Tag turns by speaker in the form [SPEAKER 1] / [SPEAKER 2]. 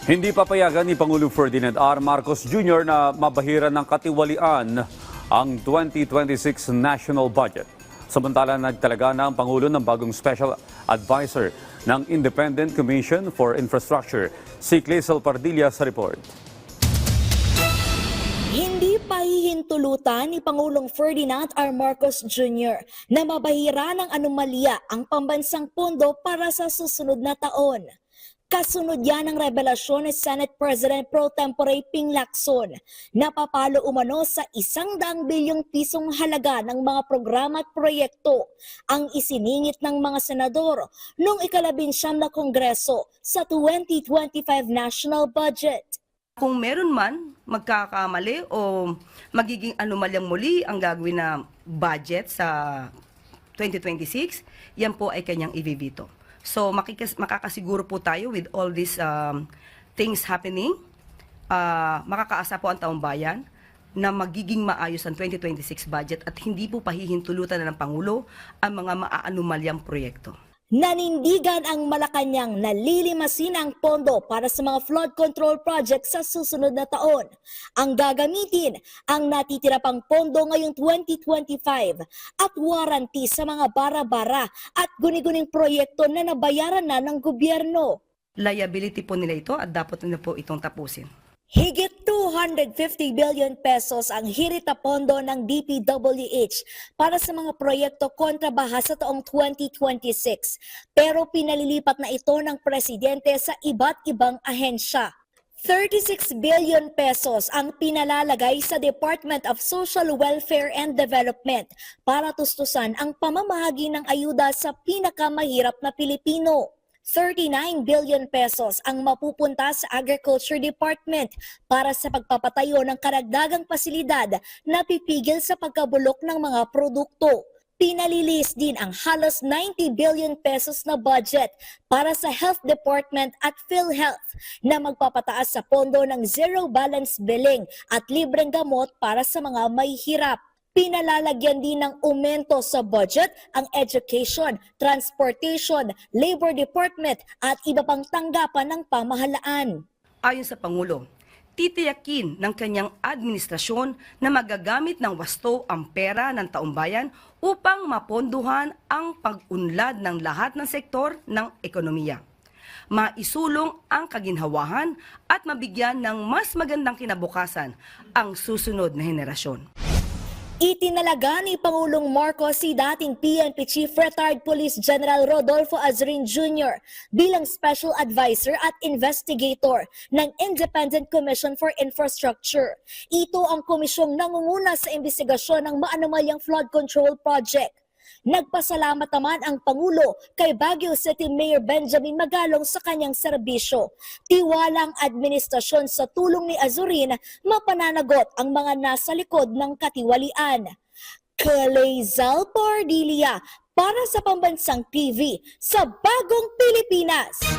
[SPEAKER 1] Hindi papayagan ni Pangulong Ferdinand R. Marcos Jr. na mabahiran ng katiwalian ang 2026 national budget. Samantala, nagtalaga na ang Pangulo ng bagong Special Advisor ng Independent Commission for Infrastructure, si Clazel Pardilla sa report.
[SPEAKER 2] Hindi pahihintulutan ni Pangulong Ferdinand R. Marcos Jr. na mabahira ng anomalya ang pambansang pondo para sa susunod na taon. Kasunod yan ang revelasyon ni Senate President Pro Tempore Ping Lacson na papalo umano sa 100 bilyong pisong halaga ng mga programa at proyekto ang isiningit ng mga senador noong ika-19 na Kongreso sa 2025 national budget.
[SPEAKER 3] Kung meron man magkakamali o magiging anomalyang muli ang gagawin na budget sa 2026, yan po ay kanyang i-veto. So makakasiguro po tayo with all these things happening, makakaasa po ang taong bayan na magiging maayos ang 2026 budget at hindi po pahihintulutan na ng Pangulo ang mga maaanumalyang proyekto.
[SPEAKER 2] Nanindigan ang Malacanang na lilimasin ang pondo para sa mga flood control projects sa susunod na taon. Ang gagamitin ang natitira pang pondo ngayong 2025 at warranty sa mga bara-bara at guni-guning proyekto na nabayaran na ng gobyerno.
[SPEAKER 3] Liability po nila ito at dapat na po itong tapusin.
[SPEAKER 2] Higit 250 billion pesos ang hirit na pondo ng DPWH para sa mga proyekto kontra baha sa taong 2026. Pero pinalilipat na ito ng presidente sa iba't ibang ahensya. 36 billion pesos ang pinalalagay sa Department of Social Welfare and Development para tustusan ang pamamahagi ng ayuda sa pinakamahirap na Pilipino. 39 billion pesos ang mapupunta sa Agriculture Department para sa pagpapatayo ng karagdagang pasilidad na pipigil sa pagkabulok ng mga produkto. Pinalilis din ang halos 90 billion pesos na budget para sa Health Department at PhilHealth na magpapataas sa pondo ng zero balance billing at libreng gamot para sa mga may hirap. Pinalalagyan din ng aumento sa budget ang education, transportation, labor department at iba pang tanggapan ng pamahalaan.
[SPEAKER 3] Ayon sa Pangulo, titiyakin ng kanyang administrasyon na magagamit ng wasto ang pera ng taumbayan upang maponduhan ang pag-unlad ng lahat ng sektor ng ekonomiya. Maisulong ang kaginhawahan at mabigyan ng mas magandang kinabukasan ang susunod na henerasyon.
[SPEAKER 2] Itinalaga ni Pangulong Marcos si dating PNP Chief Retired Police General Rodolfo Azurin Jr. bilang Special Advisor at Investigator ng Independent Commission for Infrastructure. Ito ang komisyong nangunguna sa investigasyon ng maanomalyang flood control project. Nagpasalamat naman ang Pangulo kay Baguio City Mayor Benjamin Magalong sa kanyang serbisyo. Tiwalang administrasyon sa tulong ni Azurin, mapananagot ang mga nasa likod ng katiwalian. Clazel Pardilla para sa Pambansang TV sa Bagong Pilipinas.